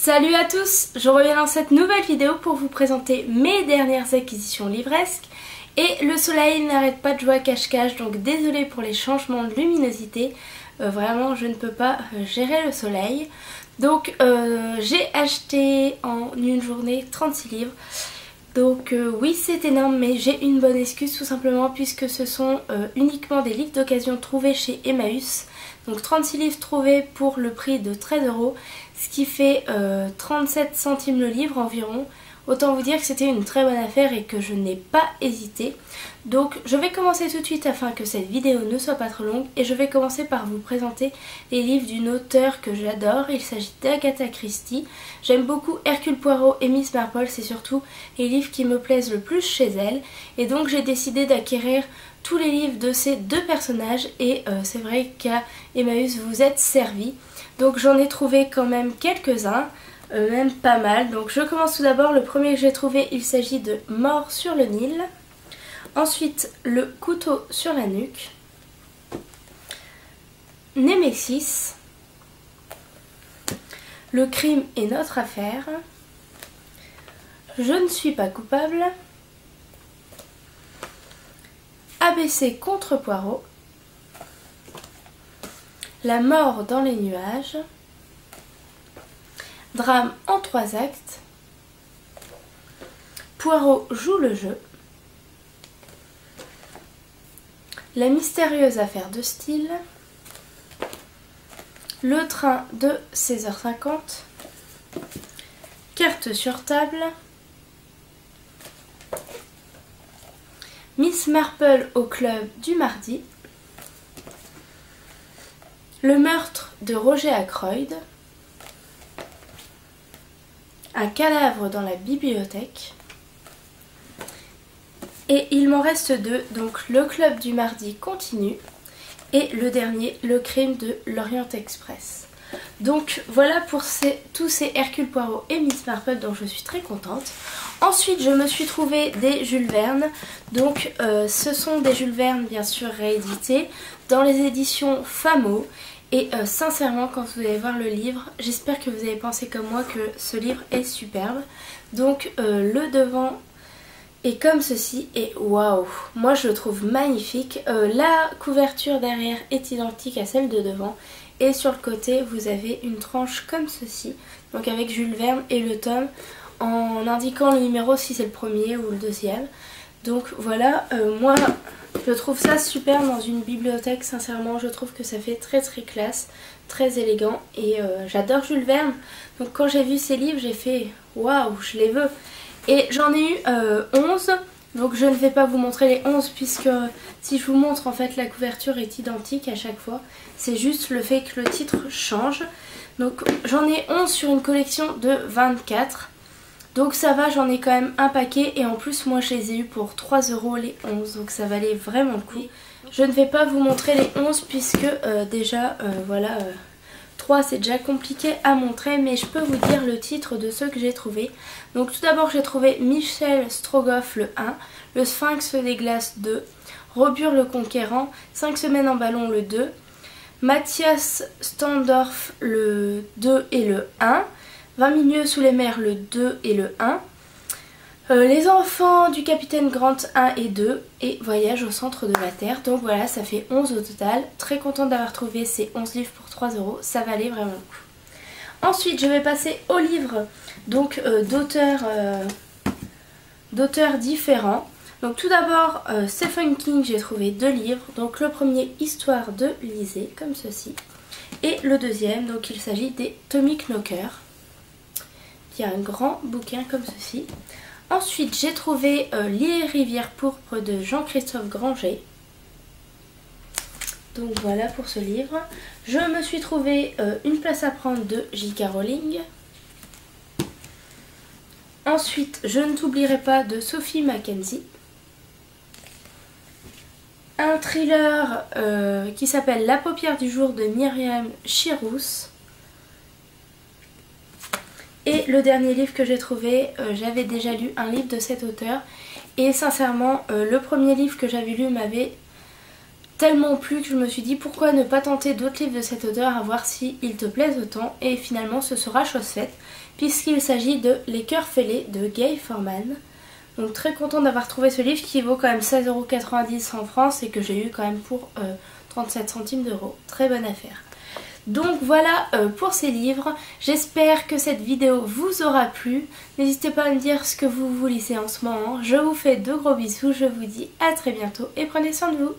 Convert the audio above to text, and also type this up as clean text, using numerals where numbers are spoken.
Salut à tous, je reviens dans cette nouvelle vidéo pour vous présenter mes dernières acquisitions livresques. Et le soleil n'arrête pas de jouer à cache-cache, donc désolée pour les changements de luminosité. Vraiment, je ne peux pas gérer le soleil. Donc j'ai acheté en une journée 36 livres. Donc oui, c'est énorme, mais j'ai une bonne excuse tout simplement puisque ce sont uniquement des livres d'occasion trouvés chez Emmaüs. Donc 36 livres trouvés pour le prix de 13 €, ce qui fait 37 centimes le livre environ. Autant vous dire que c'était une très bonne affaire et que je n'ai pas hésité. Donc je vais commencer tout de suite afin que cette vidéo ne soit pas trop longue. Et je vais commencer par vous présenter les livres d'une auteure que j'adore. Il s'agit d'Agatha Christie. J'aime beaucoup Hercule Poirot et Miss Marple. C'est surtout les livres qui me plaisent le plus chez elle. Et donc j'ai décidé d'acquérir tous les livres de ces deux personnages. Et c'est vrai qu'à Emmaüs vous êtes servis. Donc j'en ai trouvé quand même quelques-uns. Même pas mal. Donc je commence tout d'abord. Le premier que j'ai trouvé, il s'agit de Mort sur le Nil. Ensuite, Le couteau sur la nuque. Némésis. Le crime est notre affaire. Je ne suis pas coupable. ABC contre Poirot. La mort dans les nuages. Drame en 3 actes. Poirot joue le jeu. La mystérieuse affaire de style. Le train de 16h50. Carte sur table. Miss Marple au club du mardi. Le meurtre de Roger Ackroyd. Un cadavre dans la bibliothèque. Et il m'en reste 2, donc le club du mardi continue. Et le dernier, le crime de l'Orient Express. Donc voilà pour tous ces Hercule Poirot et Miss Marple dont je suis très contente. Ensuite je me suis trouvé des Jules Verne. Donc ce sont des Jules Verne bien sûr réédités dans les éditions Famo. Et sincèrement, quand vous allez voir le livre, j'espère que vous avez pensé comme moi que ce livre est superbe. Donc le devant est comme ceci et waouh, moi je le trouve magnifique. La couverture derrière est identique à celle de devant. Et sur le côté, vous avez une tranche comme ceci. Donc avec Jules Verne et le tome en indiquant le numéro si c'est le premier ou le deuxième. Donc voilà, moi je trouve ça super dans une bibliothèque, sincèrement je trouve que ça fait très classe, très élégant et j'adore Jules Verne. Donc quand j'ai vu ces livres j'ai fait waouh, je les veux. Et j'en ai eu 11, donc je ne vais pas vous montrer les 11 puisque si je vous montre en fait la couverture est identique à chaque fois. C'est juste le fait que le titre change. Donc j'en ai 11 sur une collection de 24. Donc ça va, j'en ai quand même un paquet et en plus moi je les ai eu pour 3 € les 11, donc ça valait vraiment le coup. Je ne vais pas vous montrer les 11 puisque déjà voilà, 3 c'est déjà compliqué à montrer, mais je peux vous dire le titre de ceux que j'ai trouvé. Donc tout d'abord j'ai trouvé Michel Strogoff le 1, Le Sphinx des Glaces 2, Robur le Conquérant, 5 semaines en ballon le 2, Mathias Standorf le 2 et le 1, 20 milieux sous les mers le 2 et le 1. Les enfants du capitaine Grant 1 et 2. Et Voyage au centre de la Terre. Donc voilà, ça fait 11 au total. Très contente d'avoir trouvé ces 11 livres pour 3 €. Ça valait vraiment le coup. Ensuite, je vais passer aux livres donc d'auteurs différents. Donc tout d'abord, Stephen King, j'ai trouvé 2 livres. Donc le premier, Histoire de Lisée, comme ceci. Et le deuxième, donc il s'agit des Tommy Knocker. Il y a un grand bouquin comme ceci. Ensuite j'ai trouvé Les rivières pourpres de Jean-Christophe Granger. Donc voilà pour ce livre. Je me suis trouvé Une place à prendre de J.K. Rowling. Ensuite Je ne t'oublierai pas de Sophie Mackenzie. Un thriller qui s'appelle La paupière du jour de Myriam Chirous. Et le dernier livre que j'ai trouvé, j'avais déjà lu un livre de cet auteur. Et sincèrement, le premier livre que j'avais lu m'avait tellement plu que je me suis dit pourquoi ne pas tenter d'autres livres de cet auteur à voir si ils te plaisent autant, et finalement ce sera chose faite puisqu'il s'agit de Les Cœurs Fêlés de Gay Forman. Donc très contente d'avoir trouvé ce livre qui vaut quand même 16,90 € en France et que j'ai eu quand même pour 37 centimes d'euros. Très bonne affaire. Donc voilà pour ces livres, j'espère que cette vidéo vous aura plu. N'hésitez pas à me dire ce que vous lisez en ce moment. Je vous fais de gros bisous, je vous dis à très bientôt et prenez soin de vous.